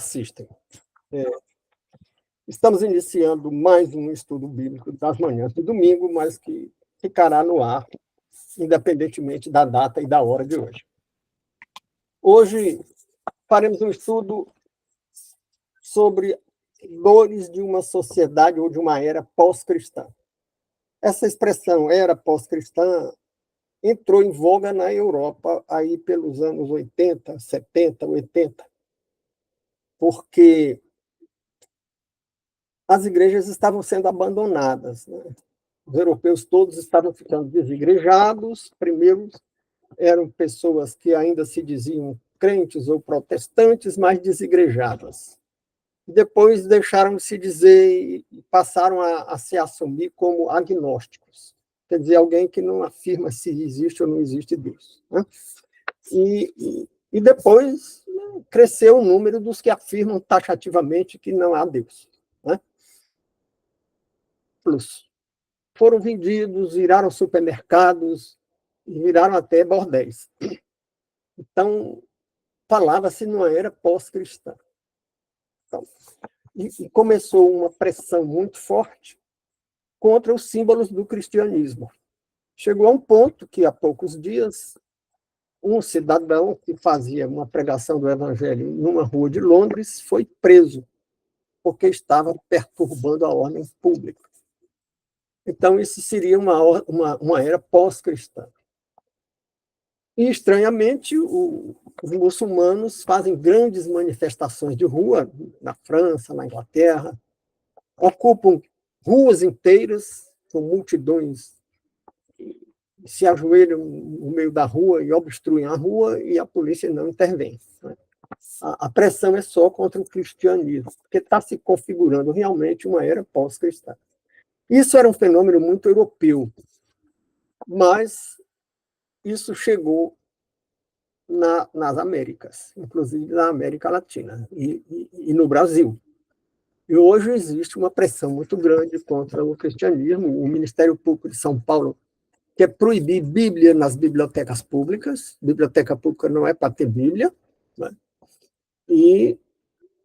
assistem. Estamos iniciando mais um estudo bíblico das manhãs de domingo, mas que ficará no ar, independentemente da data e da hora de hoje. Hoje faremos um estudo sobre dores de uma sociedade ou de uma era pós-cristã. Essa expressão, era pós-cristã, entrou em voga na Europa aí pelos anos 80, 70, 80, porque as igrejas estavam sendo abandonadas, né? Os europeus todos estavam ficando desigrejados. Primeiro, eram pessoas que ainda se diziam crentes ou protestantes, mas desigrejadas. Depois deixaram de se dizer e passaram a se assumir como agnósticos, quer dizer, alguém que não afirma se existe ou não existe Deus, né? E depois, né, cresceu o número dos que afirmam taxativamente que não há Deus, né? Foram vendidos, viraram supermercados, viraram até bordéis. Então, falava-se numa era pós-cristã. Então, e começou uma pressão muito forte contra os símbolos do cristianismo. Chegou a um ponto que, há poucos dias, um cidadão que fazia uma pregação do evangelho numa rua de Londres foi preso, porque estava perturbando a ordem pública. Então, isso seria uma era pós-cristã. E, estranhamente, os muçulmanos fazem grandes manifestações de rua, na França, na Inglaterra, ocupam ruas inteiras com multidões, se ajoelham no meio da rua e obstruem a rua, e a polícia não intervém, né? A pressão é só contra o cristianismo, porque está se configurando realmente uma era pós-cristã. Isso era um fenômeno muito europeu, mas isso chegou nas Américas, inclusive na América Latina e no Brasil. E hoje existe uma pressão muito grande contra o cristianismo. O Ministério Público de São Paulo quer proibir Bíblia nas bibliotecas públicas. Biblioteca pública não é para ter Bíblia, né? E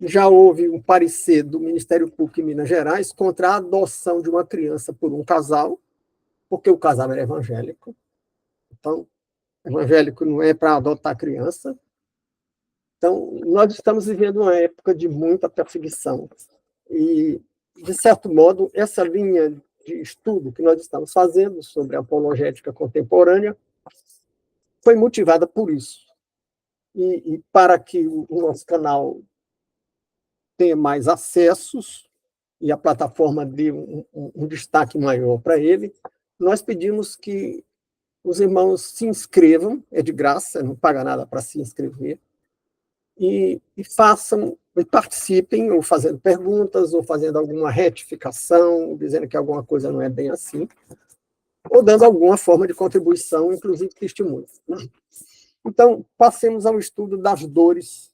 já houve um parecer do Ministério Público em Minas Gerais contra a adoção de uma criança por um casal, porque o casal era evangélico. Então, evangélico não é para adotar criança. Então, nós estamos vivendo uma época de muita perseguição. E, de certo modo, essa linha de estudo que nós estamos fazendo sobre a apologética contemporânea foi motivada por isso. E para que o nosso canal tenha mais acessos e a plataforma dê um destaque maior para ele, nós pedimos que os irmãos se inscrevam, é de graça, não paga nada para se inscrever, e façam, e participem, ou fazendo perguntas, ou fazendo alguma retificação, dizendo que alguma coisa não é bem assim, ou dando alguma forma de contribuição, inclusive testemunho. Então, passemos ao estudo das dores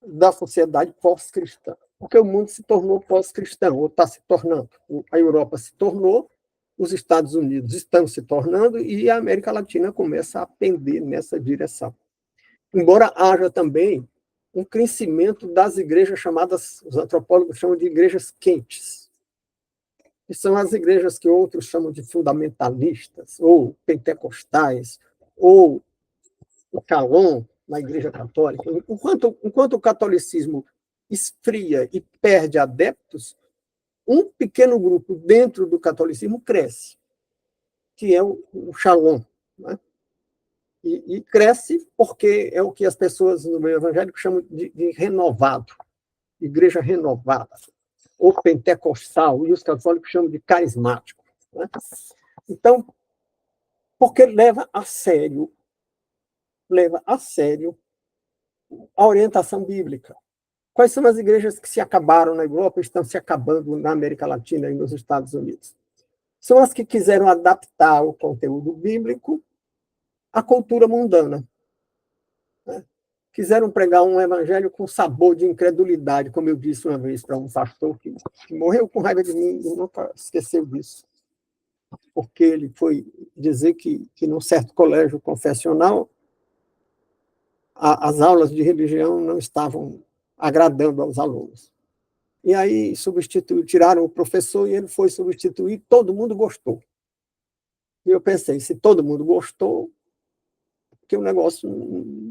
da sociedade pós-cristã, porque o mundo se tornou pós-cristão, ou está se tornando. A Europa se tornou, os Estados Unidos estão se tornando, e a América Latina começa a pender nessa direção. Embora haja também um crescimento das igrejas chamadas, os antropólogos chamam de igrejas quentes, que são as igrejas que outros chamam de fundamentalistas, ou pentecostais, ou o Shalom, na Igreja Católica. Enquanto o catolicismo esfria e perde adeptos, um pequeno grupo dentro do catolicismo cresce, que é o Shalom, né? E cresce porque é o que as pessoas no meio evangélico chamam de renovado, igreja renovada, ou pentecostal, e os católicos chamam de carismático, né? Então, porque leva a sério a orientação bíblica. Quais são as igrejas que se acabaram na Europa e estão se acabando na América Latina e nos Estados Unidos? São as que quiseram adaptar o conteúdo bíblico à cultura mundana, né? Quiseram pregar um evangelho com sabor de incredulidade, como eu disse uma vez para um pastor que morreu com raiva de mim e nunca esqueceu disso, porque ele foi dizer que num certo colégio confessional as aulas de religião não estavam agradando aos alunos. E aí tiraram o professor e ele foi substituir, todo mundo gostou. E eu pensei, se todo mundo gostou, que o negócio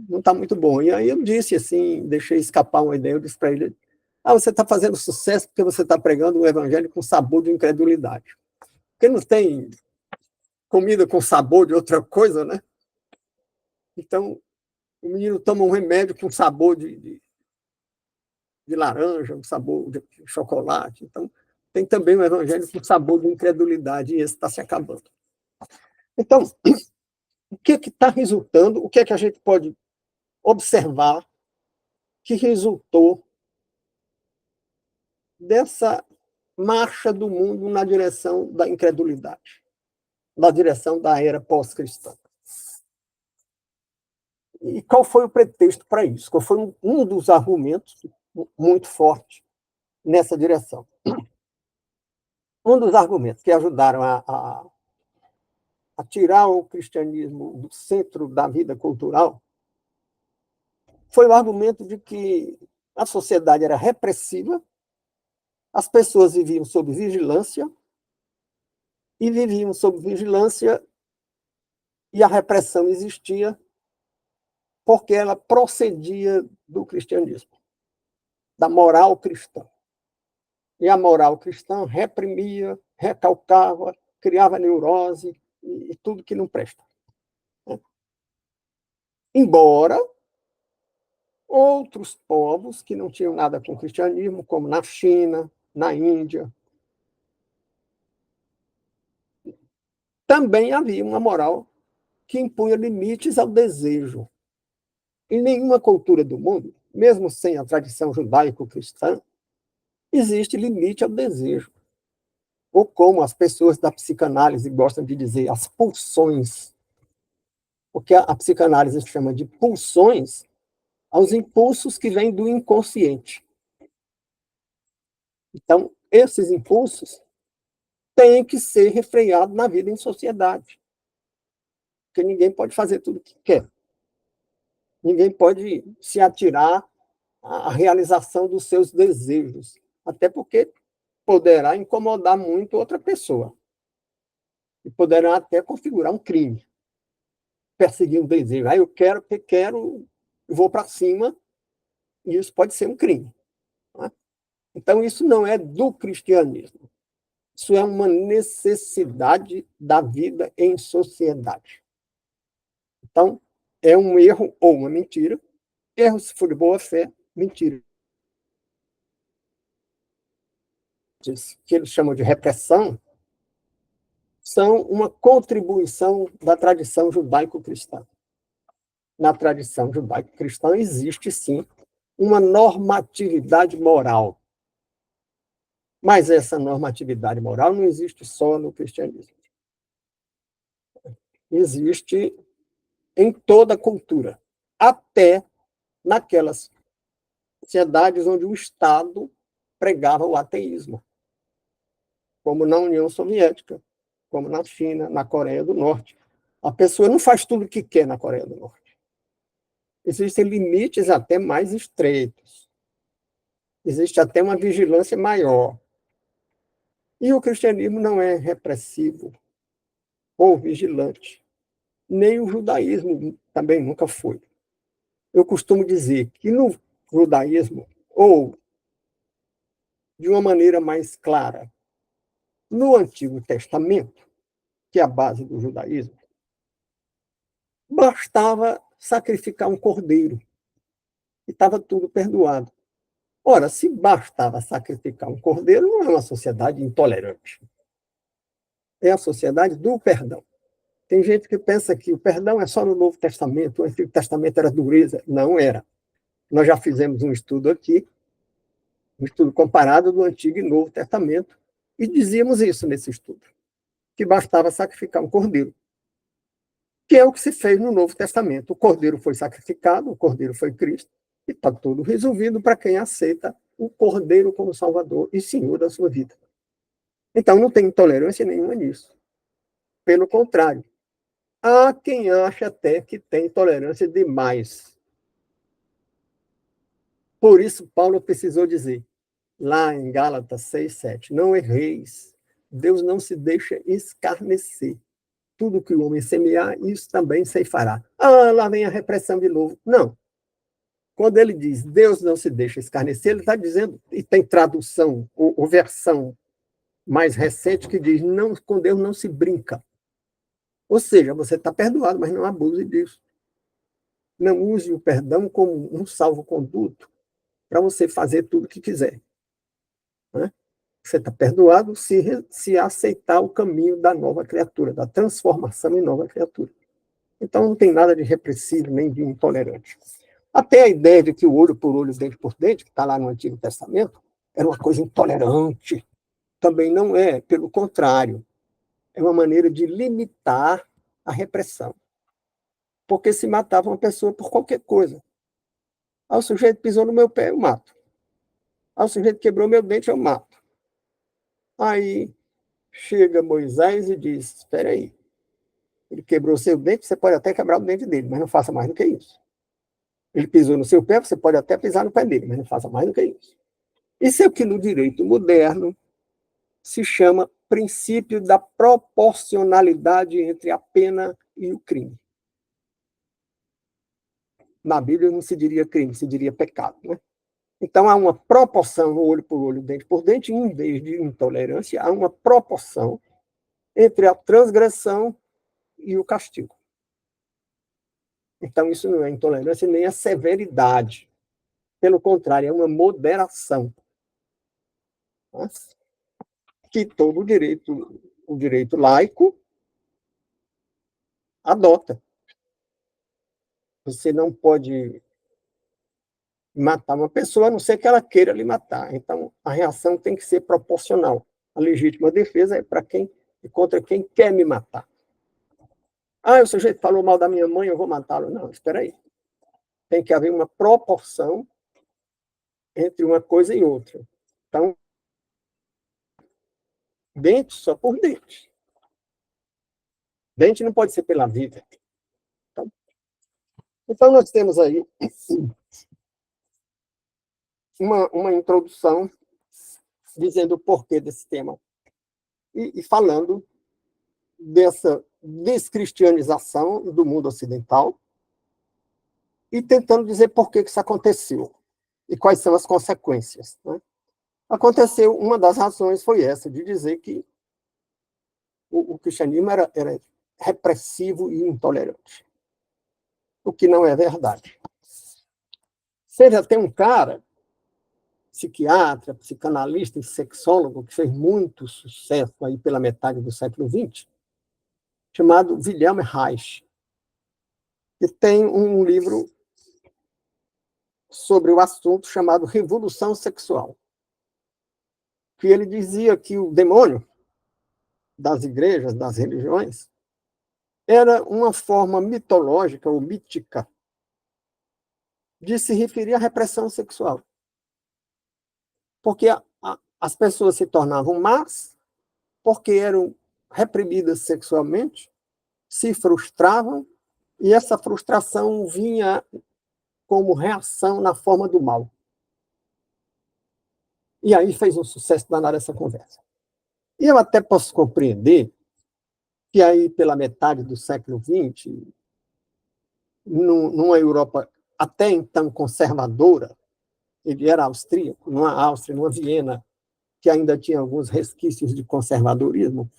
não está muito bom. E aí eu disse assim, deixei escapar uma ideia, eu disse para ele, você está fazendo sucesso porque você está pregando um evangelho com sabor de incredulidade. Porque não tem comida com sabor de outra coisa, né? Então, o menino toma um remédio com sabor de laranja, um sabor de chocolate. Então, tem também um evangelho com sabor de incredulidade, e esse está se acabando. Então, o que está resultando, o que é que a gente pode observar que resultou dessa marcha do mundo na direção da incredulidade, na direção da era pós-cristã? E qual foi o pretexto para isso? Qual foi um dos argumentos muito forte nessa direção? Um dos argumentos que ajudaram a tirar o cristianismo do centro da vida cultural foi o argumento de que a sociedade era repressiva, as pessoas viviam sob vigilância, e viviam sob vigilância, e a repressão existia porque ela procedia do cristianismo, da moral cristã. E a moral cristã reprimia, recalcava, criava neurose e tudo que não presta. Embora outros povos que não tinham nada com o cristianismo, como na China, na Índia, também havia uma moral que impunha limites ao desejo. Em nenhuma cultura do mundo, mesmo sem a tradição judaico-cristã, existe limite ao desejo. Ou como as pessoas da psicanálise gostam de dizer, as pulsões. Porque a psicanálise chama de pulsões aos impulsos que vêm do inconsciente. Então, esses impulsos têm que ser refreados na vida em sociedade. Porque ninguém pode fazer tudo o que quer. Ninguém pode se atirar à realização dos seus desejos. Até porque poderá incomodar muito outra pessoa. E poderá até configurar um crime. Perseguir um desejo. Eu quero, porque quero, vou para cima, e isso pode ser um crime. Né? Então, isso não é do cristianismo. Isso é uma necessidade da vida em sociedade. Então, é um erro ou uma mentira. Erro se for de boa fé, mentira. Que eles chamam de repressão, são uma contribuição da tradição judaico-cristã. Na tradição judaico-cristã existe, sim, uma normatividade moral. Mas essa normatividade moral não existe só no cristianismo. Existe em toda a cultura, até naquelas sociedades onde o Estado pregava o ateísmo, como na União Soviética, como na China, na Coreia do Norte. A pessoa não faz tudo o que quer na Coreia do Norte. Existem limites até mais estreitos. Existe até uma vigilância maior. E o cristianismo não é repressivo ou vigilante. Nem o judaísmo também nunca foi. Eu costumo dizer que no judaísmo, ou de uma maneira mais clara, no Antigo Testamento, que é a base do judaísmo, bastava sacrificar um cordeiro e estava tudo perdoado. Ora, se bastava sacrificar um cordeiro, não é uma sociedade intolerante. É a sociedade do perdão. Tem gente que pensa que o perdão é só no Novo Testamento, o Antigo Testamento era dureza. Não era. Nós já fizemos um estudo aqui, um estudo comparado do Antigo e Novo Testamento, e dizíamos isso nesse estudo, que bastava sacrificar um cordeiro, que é o que se fez no Novo Testamento. O cordeiro foi sacrificado, o cordeiro foi Cristo, e está tudo resolvido para quem aceita o cordeiro como Salvador e Senhor da sua vida. Então, não tem intolerância nenhuma nisso. Pelo contrário, há quem acha até que tem tolerância demais Por isso, Paulo precisou dizer, lá em Gálatas 6:7, não erreis, Deus não se deixa escarnecer. Tudo que o homem semear, isso também ceifará. Ah, lá vem a repressão de novo. Não. Quando ele diz Deus não se deixa escarnecer, ele está dizendo, e tem tradução, ou versão mais recente, que diz, não, com Deus não se brinca. Ou seja, você está perdoado, mas não abuse disso. Não use o perdão como um salvo-conduto para você fazer tudo o que quiser. Né? Você está perdoado se aceitar o caminho da nova criatura, da transformação em nova criatura. Então, não tem nada de repressivo nem de intolerante. Até a ideia de que o olho por olho, dente por dente, que está lá no Antigo Testamento, era uma coisa intolerante. Também não é, pelo contrário. É uma maneira de limitar a repressão. Porque se matava uma pessoa por qualquer coisa. Ah, o sujeito pisou no meu pé, eu mato. Ah, o sujeito quebrou meu dente, eu mato. Aí chega Moisés e diz, espera aí, ele quebrou seu dente, você pode até quebrar o dente dele, mas não faça mais do que isso. Ele pisou no seu pé, você pode até pisar no pé dele, mas não faça mais do que isso. Isso é o que no direito moderno se chama princípio da proporcionalidade entre a pena e o crime. Na Bíblia não se diria crime, se diria pecado, né? Então há uma proporção, olho por olho, dente por dente, em vez de intolerância, há uma proporção entre a transgressão e o castigo. Então isso não é intolerância nem a severidade. Pelo contrário, é uma moderação. Né? Que todo o direito laico adota. Você não pode matar uma pessoa, a não ser que ela queira lhe matar. Então, a reação tem que ser proporcional. A legítima defesa é para quem e contra quem quer me matar. Ah, o sujeito falou mal da minha mãe, eu vou matá-lo. Não, espera aí. Tem que haver uma proporção entre uma coisa e outra. Então, dente só por dente. Dente não pode ser pela vida. Então nós temos aí uma introdução dizendo o porquê desse tema e falando dessa descristianização do mundo ocidental e tentando dizer por que isso aconteceu e quais são as consequências. Né? Aconteceu, uma das razões foi essa, de dizer que o cristianismo era repressivo e intolerante, o que não é verdade. Você já tem um cara, psiquiatra, psicanalista e sexólogo, que fez muito sucesso aí pela metade do século XX, chamado Wilhelm Reich, que tem um livro sobre o assunto chamado Revolução Sexual, que ele dizia que o demônio das igrejas, das religiões, era uma forma mitológica ou mítica de se referir à repressão sexual. Porque as pessoas se tornavam más, porque eram reprimidas sexualmente, se frustravam, e essa frustração vinha como reação na forma do mal. E aí fez um sucesso danado essa conversa. E eu até posso compreender que aí, pela metade do século XX, numa Europa até então conservadora, ele era austríaco, numa Áustria, numa Viena, que ainda tinha alguns resquícios de conservadorismo,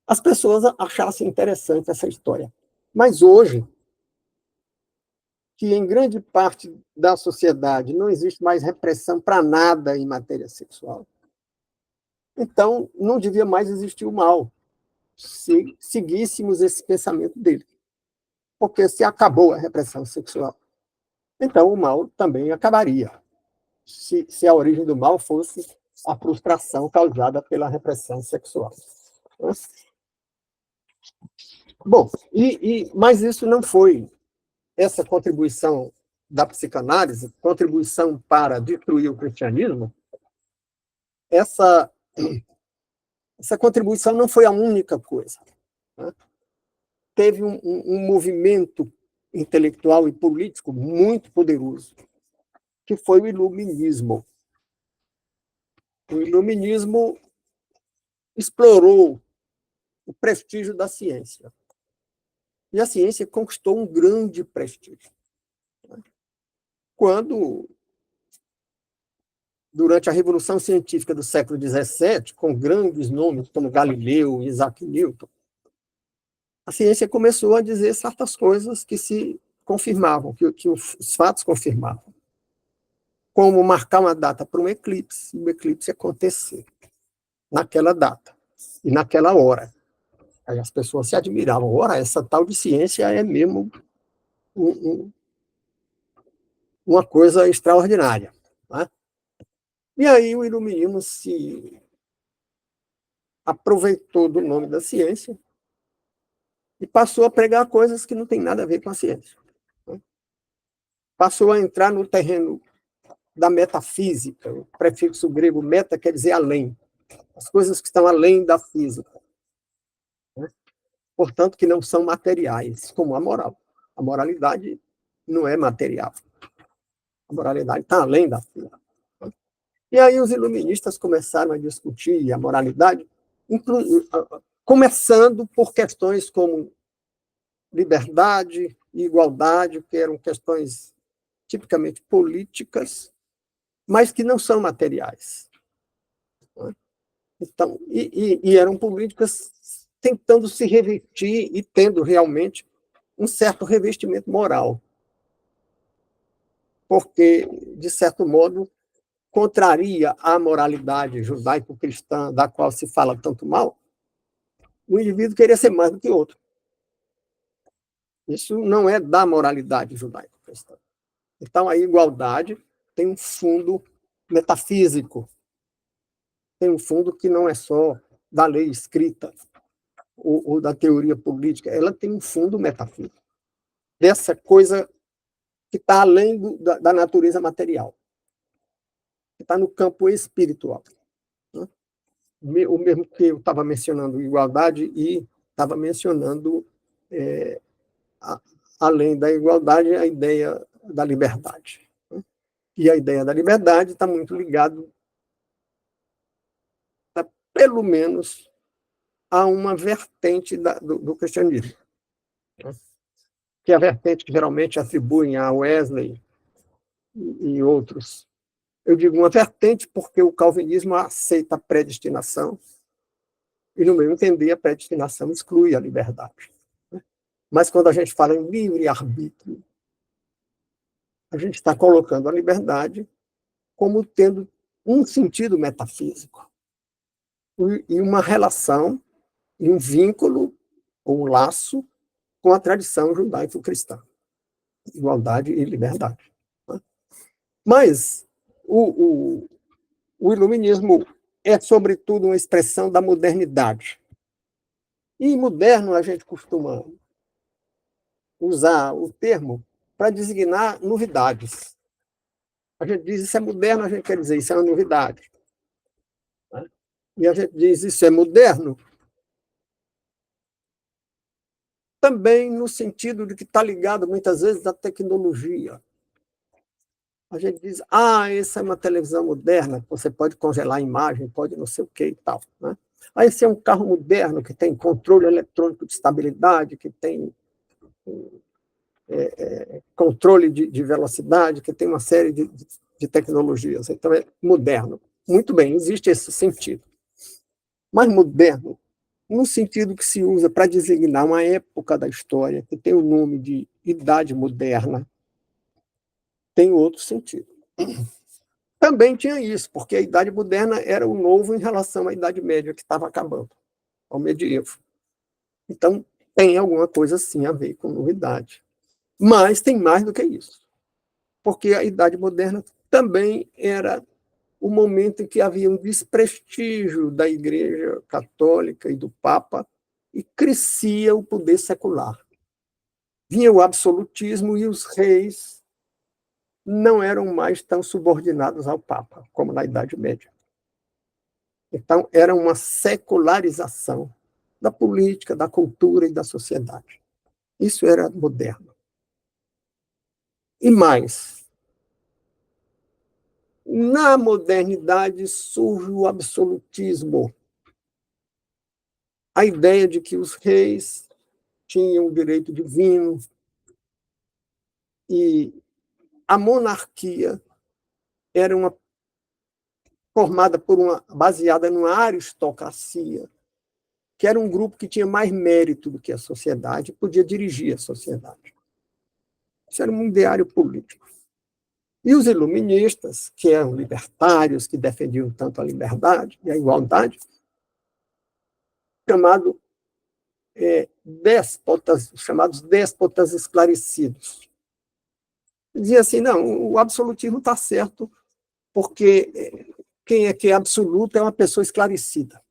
as pessoas achassem interessante essa história. Mas hoje, que em grande parte da sociedade não existe mais repressão para nada em matéria sexual, então não devia mais existir o mal, se seguíssemos esse pensamento dele. Porque se acabou a repressão sexual, então o mal também acabaria. Se a origem do mal fosse a frustração causada pela repressão sexual. Bom, mas isso não foi essa contribuição da psicanálise, contribuição para destruir o cristianismo, essa contribuição não foi a única coisa. Né? Teve um movimento intelectual e político muito poderoso que foi o iluminismo. O iluminismo explorou o prestígio da ciência. E a ciência conquistou um grande prestígio. Quando, durante a Revolução Científica do século XVII, com grandes nomes como Galileu e Isaac Newton, a ciência começou a dizer certas coisas que se confirmavam, que os fatos confirmavam. Como marcar uma data para um eclipse, e o eclipse acontecer naquela data e naquela hora. Aí as pessoas se admiravam. Ora, essa tal de ciência é mesmo uma coisa extraordinária. Né? E aí o iluminismo se aproveitou do nome da ciência e passou a pregar coisas que não têm nada a ver com a ciência. Né? Passou a entrar no terreno da metafísica. O prefixo grego meta quer dizer além. As coisas que estão além da física. Né? Portanto, que não são materiais, como a moral. A moralidade não é material. A moralidade está além da física. E aí os iluministas começaram a discutir a moralidade, começando por questões como liberdade e igualdade, que eram questões tipicamente políticas, mas que não são materiais. Então, e eram políticas tentando se revestir e tendo realmente um certo revestimento moral, porque, de certo modo, contraria a moralidade judaico-cristã, da qual se fala tanto mal, o indivíduo queria ser mais do que outro. Isso não é da moralidade judaico-cristã. Então, a igualdade tem um fundo metafísico, tem um fundo que não é só da lei escrita ou da teoria política, ela tem um fundo metafísico, dessa coisa que está além da natureza material, que está no campo espiritual. Né? O mesmo que eu estava mencionando igualdade e estava mencionando, além da igualdade, a ideia da liberdade. Né? E a ideia da liberdade está muito ligada, pelo menos, a uma vertente do cristianismo, né? Que é a vertente que geralmente atribuem a Wesley e outros. Eu digo uma vertente porque o calvinismo aceita a predestinação e, no meu entender, a predestinação exclui a liberdade. Mas quando a gente fala em livre-arbítrio, a gente está colocando a liberdade como tendo um sentido metafísico e uma relação, e um vínculo, ou um laço, com a tradição judaico-cristã. Igualdade e liberdade. Mas o iluminismo é, sobretudo, uma expressão da modernidade. E moderno a gente costuma usar o termo para designar novidades. A gente diz isso é moderno, a gente quer dizer isso é uma novidade. Né? E a gente diz isso é moderno também no sentido de que está ligado muitas vezes à tecnologia. A gente diz, essa é uma televisão moderna, você pode congelar a imagem, pode não sei o que e tal. Né? Esse é um carro moderno que tem controle eletrônico de estabilidade, que tem controle de velocidade, que tem uma série de tecnologias. Então, é moderno. Muito bem, existe esse sentido. Mas moderno, no sentido que se usa para designar uma época da história, que tem o nome de Idade Moderna, tem outro sentido. Também tinha isso, porque a Idade Moderna era o novo em relação à Idade Média, que estava acabando, ao medievo. Então, tem alguma coisa assim a ver com novidade. Mas tem mais do que isso, porque a Idade Moderna também era o momento em que havia um desprestígio da Igreja Católica e do Papa e crescia o poder secular. Vinha o absolutismo e os reis não eram mais tão subordinados ao Papa, como na Idade Média. Então, era uma secularização da política, da cultura e da sociedade. Isso era moderno. E mais, Na modernidade surge o absolutismo, a ideia de que os reis tinham o direito divino e a monarquia era formada baseada numa aristocracia, que era um grupo que tinha mais mérito do que a sociedade, podia dirigir a sociedade. Isso era um ideário político. E os iluministas, que eram libertários, que defendiam tanto a liberdade e a igualdade, chamado, chamados déspotas esclarecidos. Dizia assim, não, o absolutismo está certo, porque quem é que é absoluto é uma pessoa esclarecida.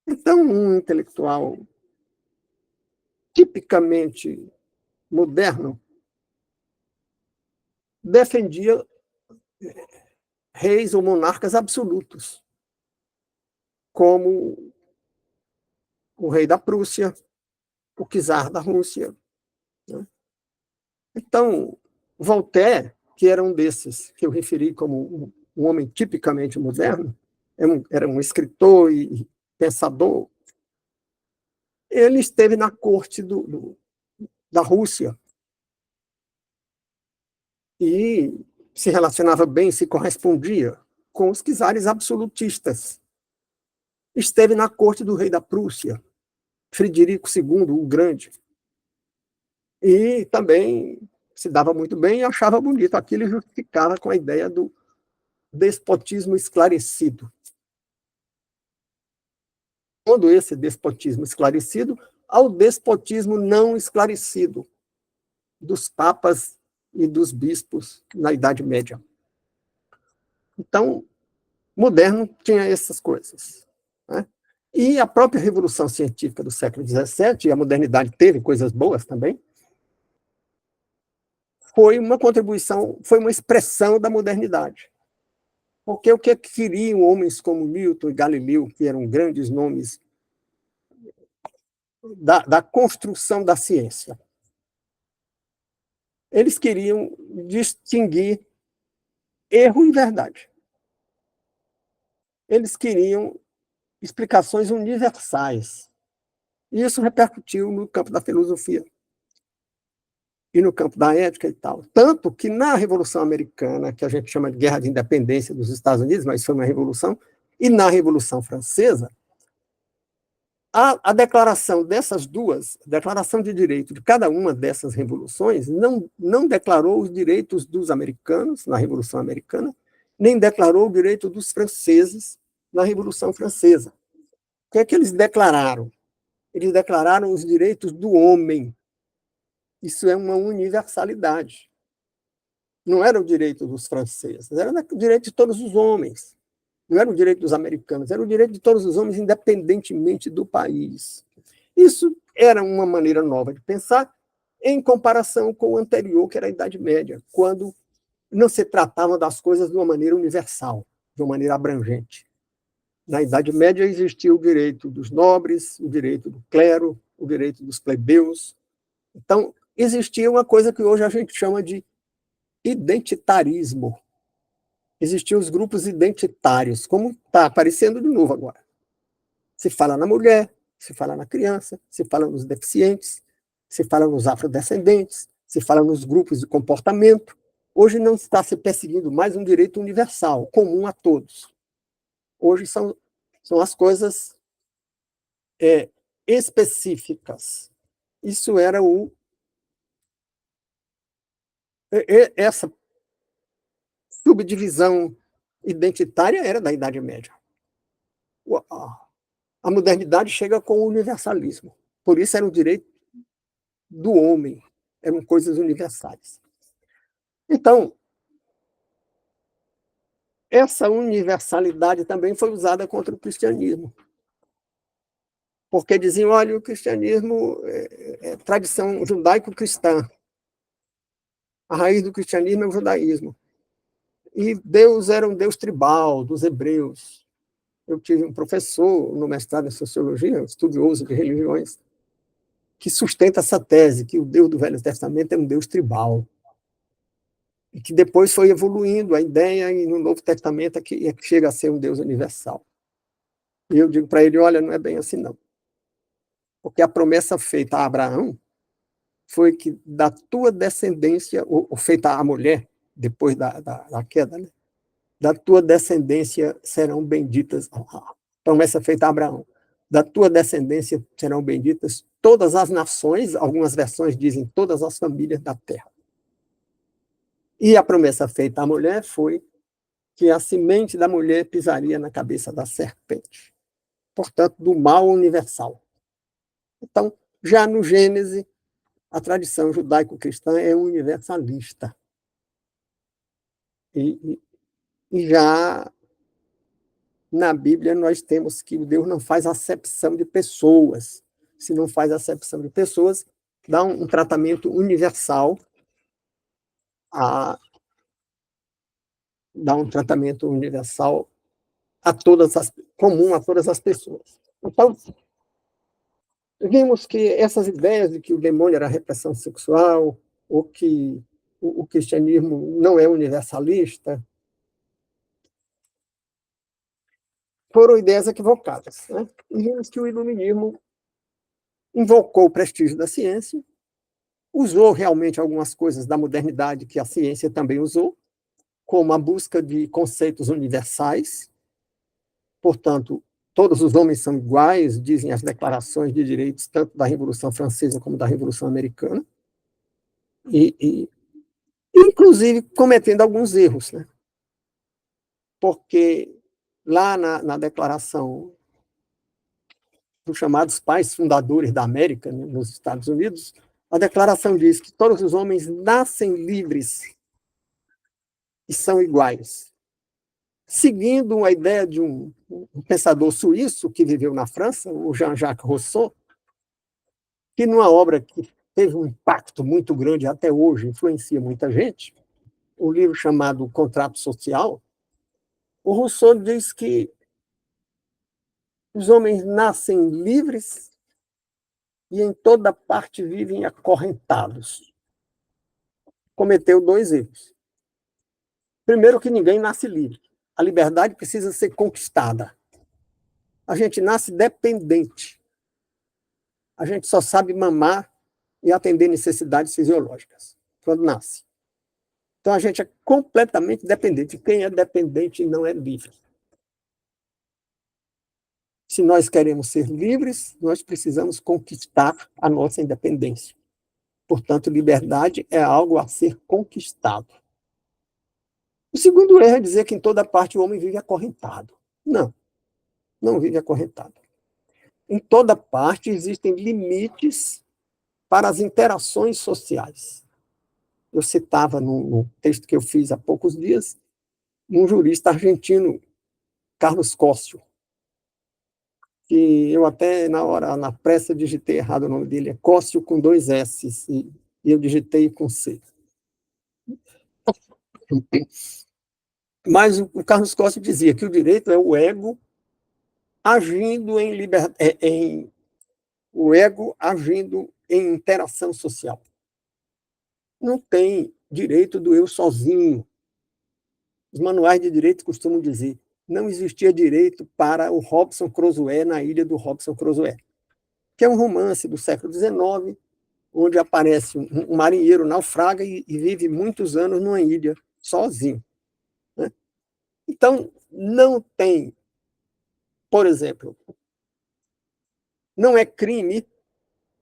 Então, um intelectual tipicamente moderno defendia reis ou monarcas absolutos, como o rei da Prússia, o czar da Rússia. Né? Então, Voltaire, que era um desses que eu referi como um homem tipicamente moderno, era um escritor e pensador, ele esteve na corte da Rússia e se relacionava bem, se correspondia com os czares absolutistas. Esteve na corte do rei da Prússia, Frederico II, o Grande, e também se dava muito bem e achava bonito aquilo e justificava com a ideia do despotismo esclarecido. Quando esse despotismo esclarecido ao despotismo não esclarecido dos papas e dos bispos na Idade Média. Então, moderno tinha essas coisas. Né? E a própria Revolução Científica do século XVII, e a modernidade teve coisas boas também, foi uma contribuição, foi uma expressão da modernidade. Porque o que queriam homens como Newton e Galileu, que eram grandes nomes da construção da ciência? Eles queriam distinguir erro e verdade. Eles queriam explicações universais. E isso repercutiu no campo da filosofia e no campo da ética e tal. Tanto que na Revolução Americana, que a gente chama de Guerra de Independência dos Estados Unidos, mas foi uma revolução, e na Revolução Francesa, a declaração dessas duas, a declaração de direito de cada uma dessas revoluções, não declarou os direitos dos americanos na Revolução Americana, nem declarou o direito dos franceses na Revolução Francesa. O que é que eles declararam? Eles declararam os direitos do homem. Isso é uma universalidade. Não era o direito dos franceses, era o direito de todos os homens. Não era o direito dos americanos, era o direito de todos os homens, independentemente do país. Isso era uma maneira nova de pensar, em comparação com o anterior, que era a Idade Média, quando não se tratava das coisas de uma maneira universal, de uma maneira abrangente. Na Idade Média existia o direito dos nobres, o direito do clero, o direito dos plebeus. Então, existia uma coisa que hoje a gente chama de identitarismo. Existiam os grupos identitários, como está aparecendo de novo agora. Se fala na mulher, se fala na criança, se fala nos deficientes, se fala nos afrodescendentes, se fala nos grupos de comportamento. Hoje não está se perseguindo mais um direito universal, comum a todos. Hoje são as coisas específicas. Isso era essa subdivisão identitária era da Idade Média. A modernidade chega com o universalismo. Por isso era o direito do homem, eram coisas universais. Então, essa universalidade também foi usada contra o cristianismo. Porque diziam, olha, o cristianismo é tradição judaico-cristã. A raiz do cristianismo é o judaísmo. E Deus era um Deus tribal, dos hebreus. Eu tive um professor no mestrado em Sociologia, estudioso de religiões, que sustenta essa tese, que o Deus do Velho Testamento é um Deus tribal. e que depois foi evoluindo a ideia, e no Novo Testamento é que chega a ser um Deus universal. E eu digo para ele: olha, não é bem assim não, porque a promessa feita a Abraão foi que da tua descendência, ou feita à mulher, depois da queda, né? Da tua descendência serão benditas, a promessa feita a Abraão, da tua descendência serão benditas todas as nações, algumas versões dizem todas as famílias da terra. E a promessa feita à mulher foi que a semente da mulher pisaria na cabeça da serpente, portanto, do mal universal. Então, já no Gênesis, a tradição judaico-cristã é universalista. E já na Bíblia nós temos que Deus não faz acepção de pessoas. Se não faz acepção de pessoas, dá um tratamento universal a dá um tratamento universal comum a todas as pessoas. Então, vimos que essas ideias de que o demônio era repressão sexual, ou que o cristianismo não é universalista, foram ideias equivocadas. Né? E vimos que o iluminismo invocou o prestígio da ciência, usou realmente algumas coisas da modernidade que a ciência também usou, como a busca de conceitos universais, portanto, todos os homens são iguais, dizem as declarações de direitos tanto da Revolução Francesa como da Revolução Americana, e inclusive cometendo alguns erros, né? Porque lá na declaração dos chamados pais fundadores da América, né, nos Estados Unidos, a declaração diz que todos os homens nascem livres e são iguais, seguindo a ideia de um pensador suíço que viveu na França, o Jean-Jacques Rousseau, que numa obra que teve um impacto muito grande até hoje, influencia muita gente, um livro chamado Contrato Social, o Rousseau diz que os homens nascem livres e em toda parte vivem acorrentados. Cometeu dois erros. Primeiro, que ninguém nasce livre. A liberdade precisa ser conquistada. A gente nasce dependente. A gente só sabe mamar e atender necessidades fisiológicas quando nasce. Então a gente é completamente dependente. Quem é dependente não é livre. Se nós queremos ser livres, nós precisamos conquistar a nossa independência. Portanto, liberdade é algo a ser conquistado. O segundo erro é dizer que em toda parte o homem vive acorrentado. Não, não vive acorrentado. Em toda parte existem limites para as interações sociais. Eu citava no texto que eu fiz há poucos dias, um jurista argentino, Carlos Cócio, que eu até na pressa digitei errado o nome dele, é Cócio com dois S, e eu digitei com C. Mas o Carlos Cócio dizia que o direito é o ego agindo em liberdade, o ego agindo em interação social. Não tem direito do eu sozinho. Os manuais de direito costumam dizer: não existia direito para o Robinson Crusoe na Ilha do Robinson Crusoe, que é um romance do século XIX, onde aparece um marinheiro naufraga e vive muitos anos numa ilha sozinho. Né? Então, não tem, por exemplo, não é crime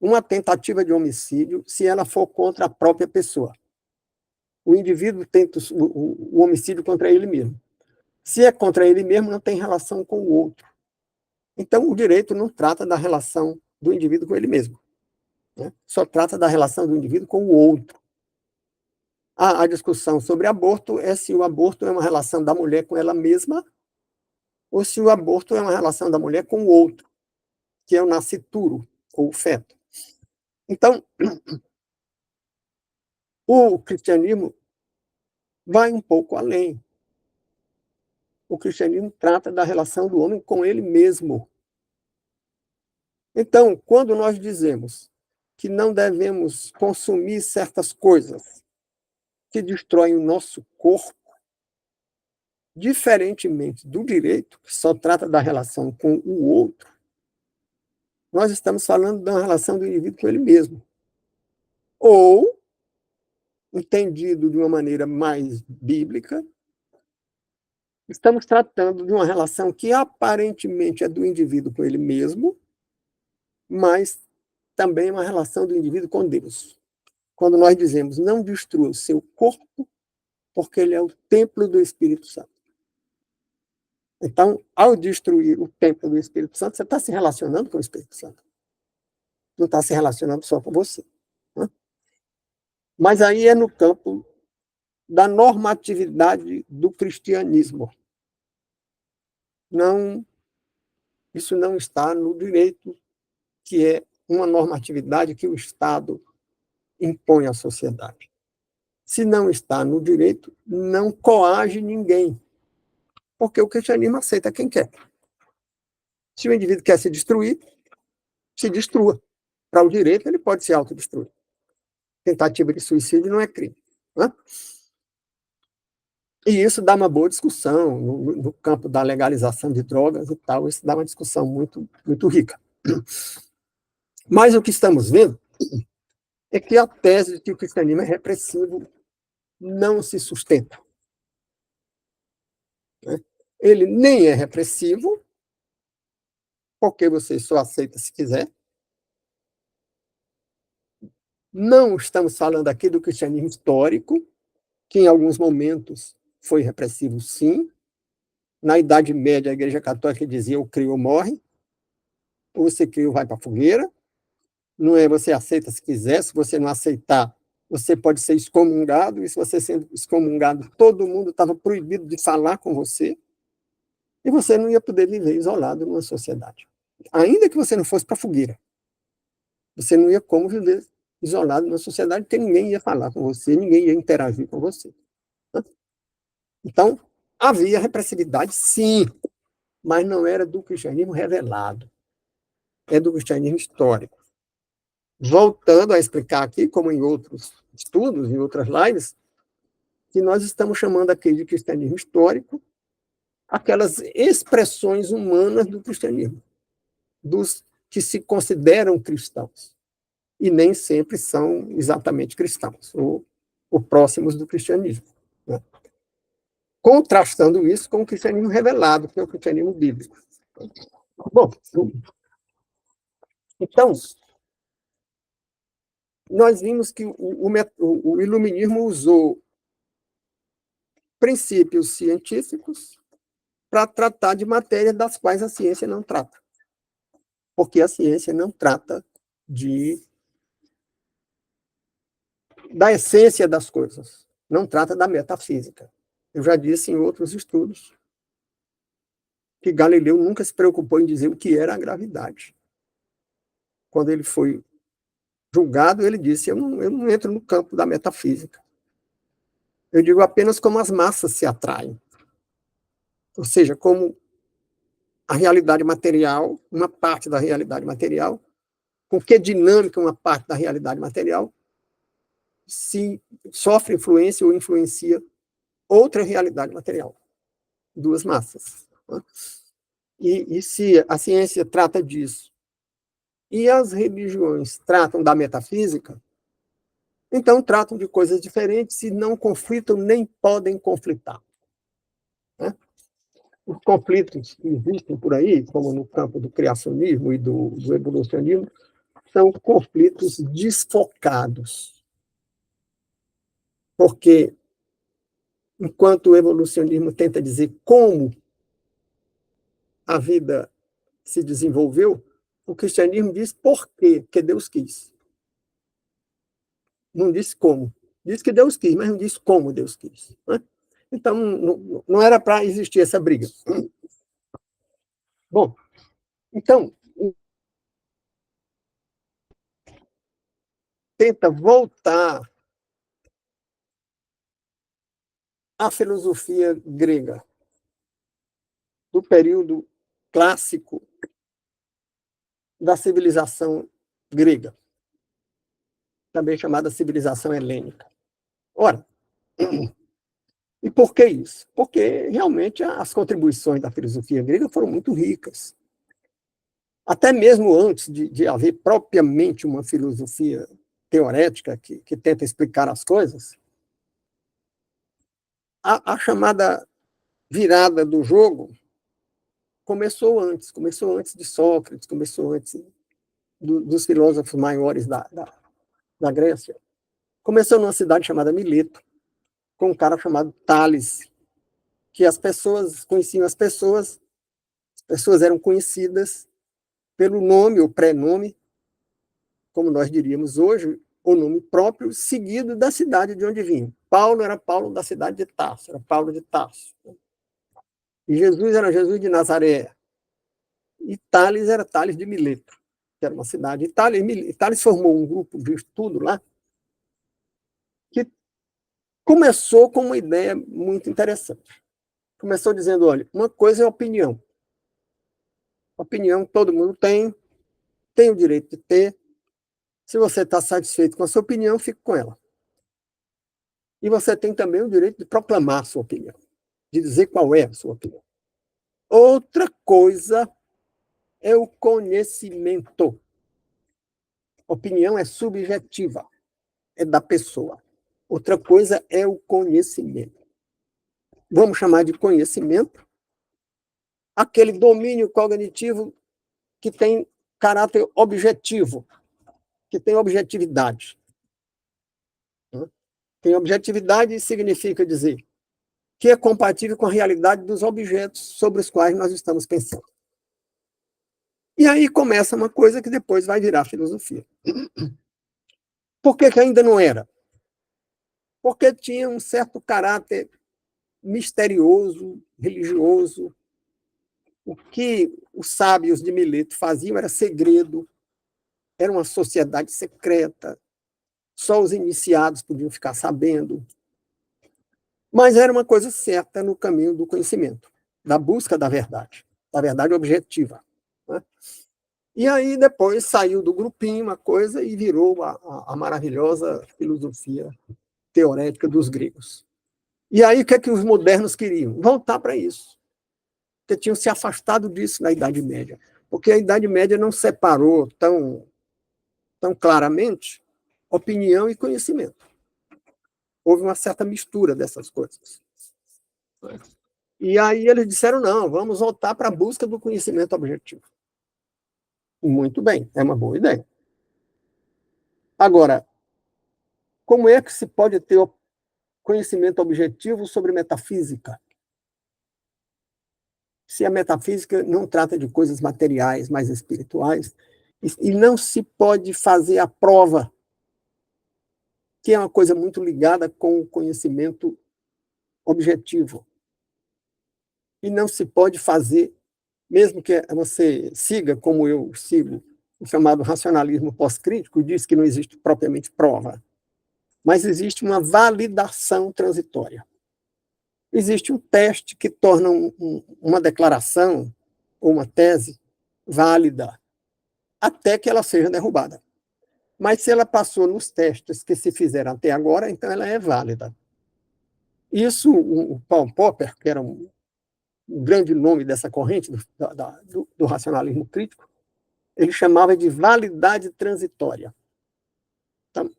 uma tentativa de homicídio se ela for contra a própria pessoa. O indivíduo tenta o homicídio contra ele mesmo. Se é contra ele mesmo, não tem relação com o outro. Então, o direito não trata da relação do indivíduo com ele mesmo. Né? Só trata da relação do indivíduo com o outro. A discussão sobre aborto é se o aborto é uma relação da mulher com ela mesma ou se o aborto é uma relação da mulher com o outro, que é o nascituro, ou o feto. Então, o cristianismo vai um pouco além. O cristianismo trata da relação do homem com ele mesmo. Então, quando nós dizemos que não devemos consumir certas coisas, que destroem o nosso corpo, diferentemente do direito, que só trata da relação com o outro, nós estamos falando da relação do indivíduo com ele mesmo. Ou, entendido de uma maneira mais bíblica, estamos tratando de uma relação que aparentemente é do indivíduo com ele mesmo, mas também é uma relação do indivíduo com Deus. Quando nós dizemos não destrua o seu corpo, porque ele é o templo do Espírito Santo. Então, ao destruir o templo do Espírito Santo, você está se relacionando com o Espírito Santo. Não está se relacionando só com você. Né? Mas aí é no campo da normatividade do cristianismo. Não, isso não está no direito, que é uma normatividade que o Estado impõe à sociedade. Se não está no direito, não coage ninguém, porque o cristianismo aceita quem quer. Se o indivíduo quer se destruir, se destrua. Para o direito, ele pode se autodestruir. Tentativa de suicídio não é crime. Né? E isso dá uma boa discussão no campo da legalização de drogas e tal, isso dá uma discussão muito, muito rica. Mas o que estamos vendo é que a tese de que o cristianismo é repressivo não se sustenta. Né? Ele nem é repressivo, porque você só aceita se quiser. Não estamos falando aqui do cristianismo histórico, que em alguns momentos foi repressivo, sim. Na Idade Média, a Igreja Católica dizia: ou cria ou morre, ou você cria ou vai para a fogueira. Não é você aceita se quiser, se você não aceitar, você pode ser excomungado, e se você sendo excomungado, todo mundo estava proibido de falar com você, e você não ia poder viver isolado numa sociedade. Ainda que você não fosse para a fogueira, você não ia como viver isolado numa sociedade, porque ninguém ia falar com você, ninguém ia interagir com você. Então, havia repressividade, sim, mas não era do cristianismo revelado, é do cristianismo histórico. Voltando a explicar aqui, como em outros estudos, em outras lives, que nós estamos chamando aqui de cristianismo histórico aquelas expressões humanas do cristianismo, dos que se consideram cristãos, e nem sempre são exatamente cristãos, ou próximos do cristianismo. Né? Contrastando isso com o cristianismo revelado, que é o cristianismo bíblico. Bom, então, nós vimos que o iluminismo usou princípios científicos para tratar de matérias das quais a ciência não trata. Porque a ciência não trata da essência das coisas, não trata da metafísica. Eu já disse em outros estudos que Galileu nunca se preocupou em dizer o que era a gravidade. Quando ele foi julgado, ele disse: eu não entro no campo da metafísica. Eu digo apenas como as massas se atraem. Ou seja, como a realidade material, uma parte da realidade material, com que dinâmica uma parte da realidade material se sofre influência ou influencia outra realidade material, duas massas. Né? E se a ciência trata disso e as religiões tratam da metafísica, então tratam de coisas diferentes e não conflitam nem podem conflitar. Né? Os conflitos que existem por aí, como no campo do criacionismo e do evolucionismo, são conflitos desfocados. Porque, enquanto o evolucionismo tenta dizer como a vida se desenvolveu, o cristianismo diz por quê, porque Deus quis. Não disse como. Diz que Deus quis, mas não disse como Deus quis. Né? Então, não era para existir essa briga. Bom, então, tenta voltar à filosofia grega, do período clássico da civilização grega, também chamada civilização helênica. Ora, E por que isso? Porque realmente as contribuições da filosofia grega foram muito ricas. Até mesmo antes de haver propriamente uma filosofia teorética que tenta explicar as coisas, a chamada virada do jogo começou antes de Sócrates, começou antes dos filósofos maiores da Grécia. Começou numa cidade chamada Mileto, com um cara chamado Tales, que as pessoas conheciam as pessoas eram conhecidas pelo nome ou pré-nome, como nós diríamos hoje, o nome próprio, seguido da cidade de onde vinham. Paulo era Paulo da cidade de Tarso, era Paulo de Tarso. E Jesus era Jesus de Nazaré. E Tales era Tales de Mileto, que era uma cidade. E Tales formou um grupo de estudo lá, que começou com uma ideia muito interessante. Começou dizendo, olha, uma coisa é opinião. Opinião todo mundo tem o direito de ter. Se você está satisfeito com a sua opinião, fique com ela. E você tem também o direito de proclamar a sua opinião, de dizer qual é a sua opinião. Outra coisa é o conhecimento. Opinião é subjetiva, é da pessoa. Outra coisa é o conhecimento. Vamos chamar de conhecimento aquele domínio cognitivo que tem caráter objetivo, que tem objetividade. Tem objetividade significa dizer que é compatível com a realidade dos objetos sobre os quais nós estamos pensando. E aí começa uma coisa que depois vai virar filosofia. Por que ainda não era? Porque tinha um certo caráter misterioso, religioso. O que os sábios de Mileto faziam era segredo, era uma sociedade secreta, só os iniciados podiam ficar sabendo. Mas era uma coisa certa no caminho do conhecimento, da busca da verdade objetiva. Né? E aí depois saiu do grupinho uma coisa e virou a maravilhosa filosofia teorética dos gregos. E aí o que é que os modernos queriam? Voltar para isso. Porque tinham se afastado disso na Idade Média. Porque a Idade Média não separou tão claramente opinião e conhecimento. Houve uma certa mistura dessas coisas. E aí eles disseram, não, vamos voltar para a busca do conhecimento objetivo. Muito bem, é uma boa ideia. Agora, como é que se pode ter conhecimento objetivo sobre metafísica? Se a metafísica não trata de coisas materiais, mais espirituais, e não se pode fazer a prova, que é uma coisa muito ligada com o conhecimento objetivo. E não se pode fazer, mesmo que você siga, como eu sigo, o chamado racionalismo pós-crítico, diz que não existe propriamente prova, mas existe uma validação transitória. Existe um teste que torna uma declaração ou uma tese válida até que ela seja derrubada. Mas se ela passou nos testes que se fizeram até agora, então ela é válida. Isso, o Paul Popper, que era um grande nome dessa corrente do racionalismo crítico, ele chamava de validade transitória. Então,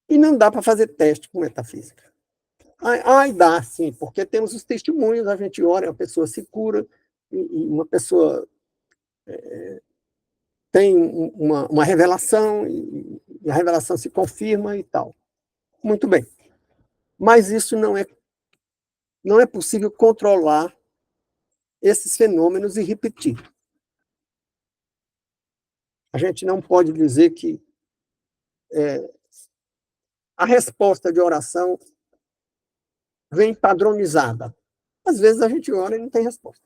e não dá para fazer teste com metafísica. Ai, dá, sim, porque temos os testemunhos, a gente ora, a pessoa se cura, e uma pessoa tem uma revelação, e a revelação se confirma e tal. Muito bem. Mas isso não é possível controlar esses fenômenos e repetir. A gente não pode dizer que a resposta de oração vem padronizada. Às vezes a gente ora e não tem resposta.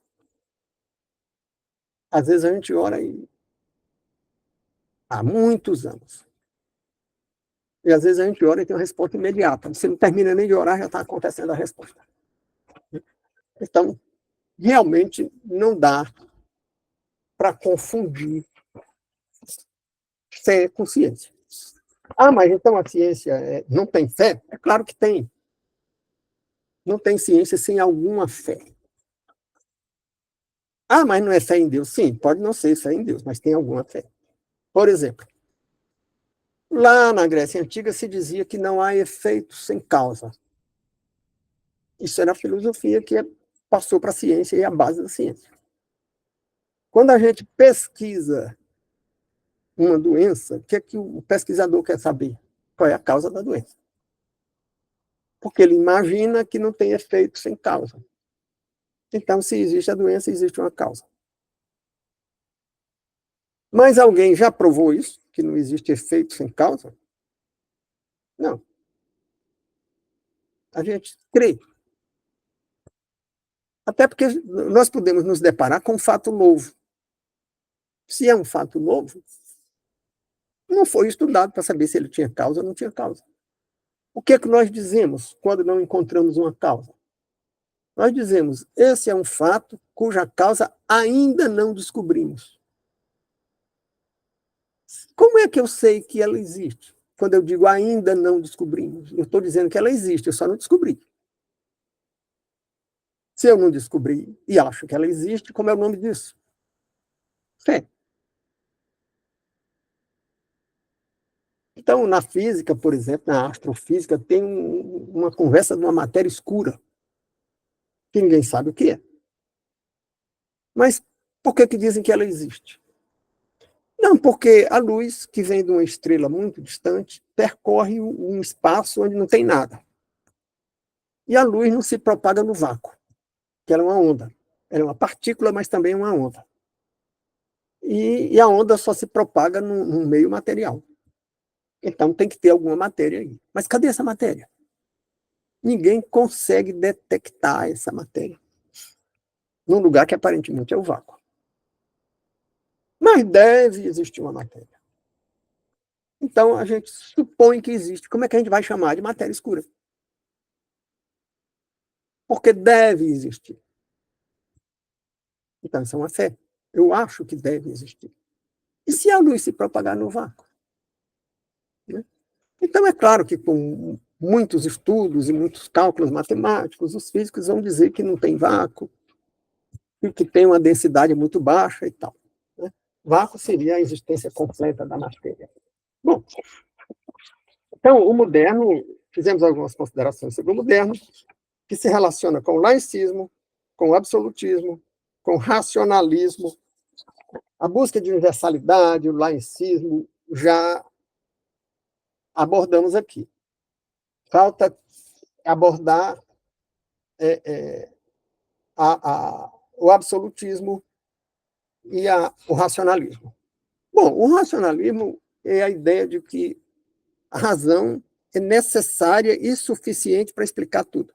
Às vezes a gente ora há muitos anos. E às vezes a gente ora e tem uma resposta imediata. Você não termina nem de orar, já está acontecendo a resposta. Então, realmente não dá para confundir fé com ciência. Ah, mas então a ciência não tem fé? É claro que tem. Não tem ciência sem alguma fé. Ah, mas não é fé em Deus? Sim, pode não ser fé em Deus, mas tem alguma fé. Por exemplo, lá na Grécia Antiga se dizia que não há efeito sem causa. Isso era a filosofia que passou para a ciência e a base da ciência. Quando a gente pesquisa uma doença, o que é que o pesquisador quer saber? Qual é a causa da doença? Porque ele imagina que não tem efeito sem causa. Então, se existe a doença, existe uma causa. Mas alguém já provou isso? Que não existe efeito sem causa? Não. A gente crê. Até porque nós podemos nos deparar com um fato novo. Se é um fato novo, não foi estudado para saber se ele tinha causa ou não tinha causa. O que é que nós dizemos quando não encontramos uma causa? Nós dizemos, esse é um fato cuja causa ainda não descobrimos. Como é que eu sei que ela existe? Quando eu digo ainda não descobrimos, eu estou dizendo que ela existe, eu só não descobri. Se eu não descobri e acho que ela existe, como é o nome disso? Fé. Então, na física, por exemplo, na astrofísica, tem uma conversa de uma matéria escura, que ninguém sabe o que é. Mas por que dizem que ela existe? Não, porque a luz, que vem de uma estrela muito distante, percorre um espaço onde não tem nada. E a luz não se propaga no vácuo, que ela é uma onda. Ela é uma partícula, mas também é uma onda. E a onda só se propaga num meio material. Então tem que ter alguma matéria aí. Mas cadê essa matéria? Ninguém consegue detectar essa matéria num lugar que aparentemente é o vácuo. Mas deve existir uma matéria. Então a gente supõe que existe. Como é que a gente vai chamar de matéria escura? Porque deve existir. Então isso é uma fé. Eu acho que deve existir. E se a luz se propagar no vácuo? Né? Então é claro que com muitos estudos e muitos cálculos matemáticos, os físicos vão dizer que não tem vácuo, e que tem uma densidade muito baixa e tal. Né? Vácuo seria a existência completa da matéria. Bom, então o moderno, fizemos algumas considerações sobre o moderno, que se relaciona com o laicismo, com o absolutismo, com o racionalismo, a busca de universalidade, o laicismo, já abordamos aqui. Falta abordar o absolutismo e o racionalismo. Bom, o racionalismo é a ideia de que a razão é necessária e suficiente para explicar tudo.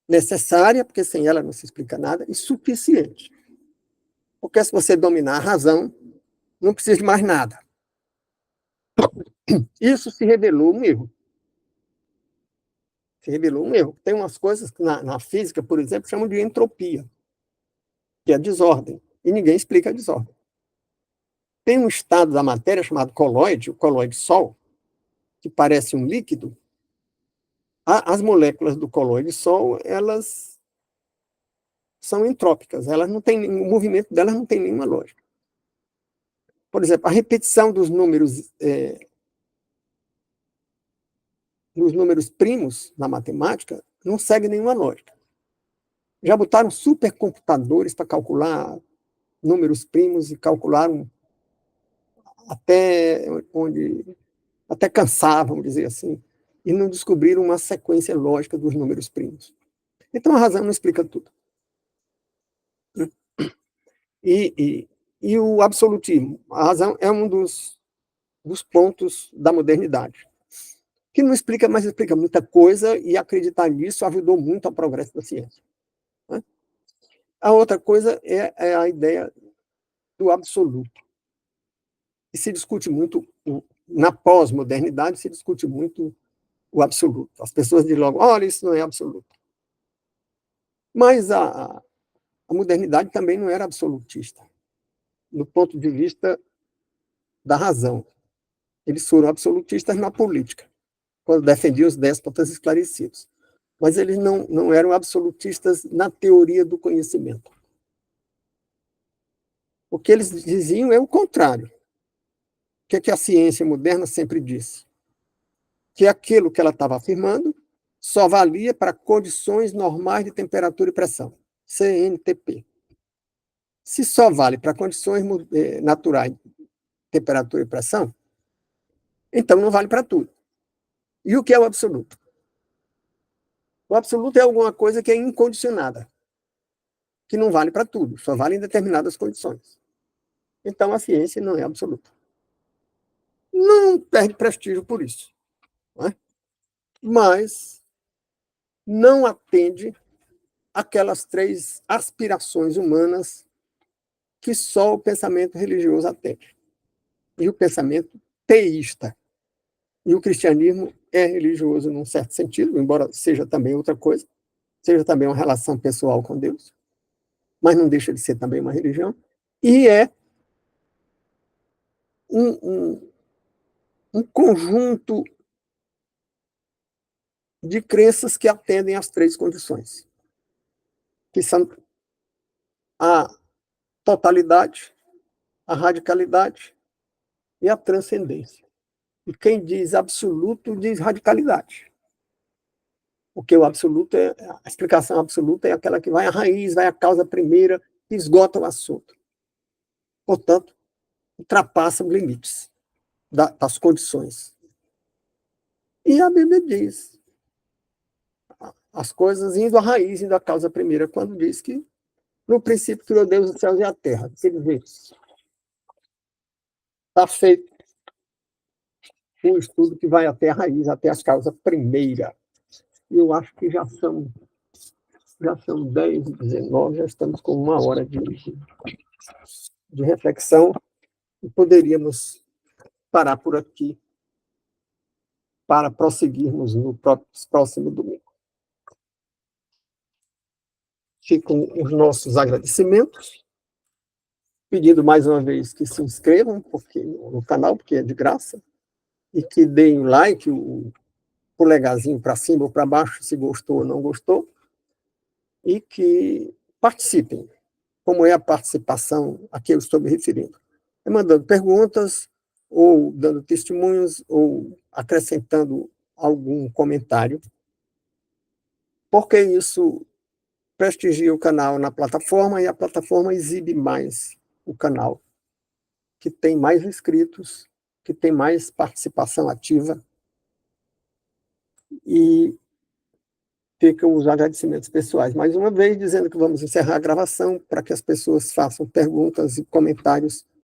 Necessária, porque sem ela não se explica nada, e suficiente. Porque se você dominar a razão, não precisa de mais nada. Isso se revelou um erro. Se revelou um erro. Tem umas coisas que na física, por exemplo, chamam de entropia, que é a desordem, e ninguém explica a desordem. Tem um estado da matéria chamado coloide, o coloide Sol, que parece um líquido. As moléculas do coloide Sol, elas são entrópicas, elas não têm, o movimento delas não tem nenhuma lógica. Por exemplo, a repetição dos números primos na matemática não segue nenhuma lógica. Já botaram supercomputadores para calcular números primos e calcularam até onde até cansar, vamos dizer assim, e não descobriram uma sequência lógica dos números primos. Então a razão não explica tudo. E o absolutismo, a razão é um dos pontos da modernidade, que não explica, mas explica muita coisa, e acreditar nisso ajudou muito ao progresso da ciência. Né? A outra coisa é a ideia do absoluto. E se discute muito, na pós-modernidade, se discute muito o absoluto. As pessoas dizem logo, olha, isso não é absoluto. Mas a modernidade também não era absolutista, no ponto de vista da razão. Eles foram absolutistas na política, quando defendiam os déspotas esclarecidos. Mas eles não eram absolutistas na teoria do conhecimento. O que eles diziam é o contrário. O que a ciência moderna sempre disse? Que aquilo que ela estava afirmando só valia para condições normais de temperatura e pressão, CNTP. Se só vale para condições naturais de temperatura e pressão, então não vale para tudo. E o que é o absoluto? O absoluto é alguma coisa que é incondicionada, que não vale para tudo, só vale em determinadas condições. Então a ciência não é absoluta. Não perde prestígio por isso, não é? Mas não atende aquelas 3 aspirações humanas que só o pensamento religioso atende. E o pensamento teísta. E o cristianismo é religioso num certo sentido, embora seja também outra coisa, seja também uma relação pessoal com Deus, mas não deixa de ser também uma religião, e é um conjunto de crenças que atendem às 3 condições, que são a totalidade, a radicalidade e a transcendência. E quem diz absoluto diz radicalidade. Porque o absoluto a explicação absoluta é aquela que vai à raiz, vai à causa primeira, esgota o assunto. Portanto, ultrapassa os limites das condições. E a Bíblia diz as coisas indo à raiz, indo à causa primeira, quando diz que no princípio criou Deus os céus e a terra. Quer dizer, está feito um estudo que vai até a raiz, até as causas primeira. E eu acho que já são 10h19, já estamos com 1 hora de reflexão e poderíamos parar por aqui para prosseguirmos no próximo domingo. Ficam os nossos agradecimentos, pedindo mais uma vez que se inscrevam no canal, porque é de graça, e que deem o like, o polegarzinho para cima ou para baixo, se gostou ou não gostou, e que participem, como é a participação a que eu estou me referindo. É mandando perguntas, ou dando testemunhos, ou acrescentando algum comentário, porque isso prestigia o canal na plataforma e a plataforma exibe mais o canal, que tem mais inscritos, que tem mais participação ativa, e ficam os agradecimentos pessoais. Mais uma vez, dizendo que vamos encerrar a gravação para que as pessoas façam perguntas e comentários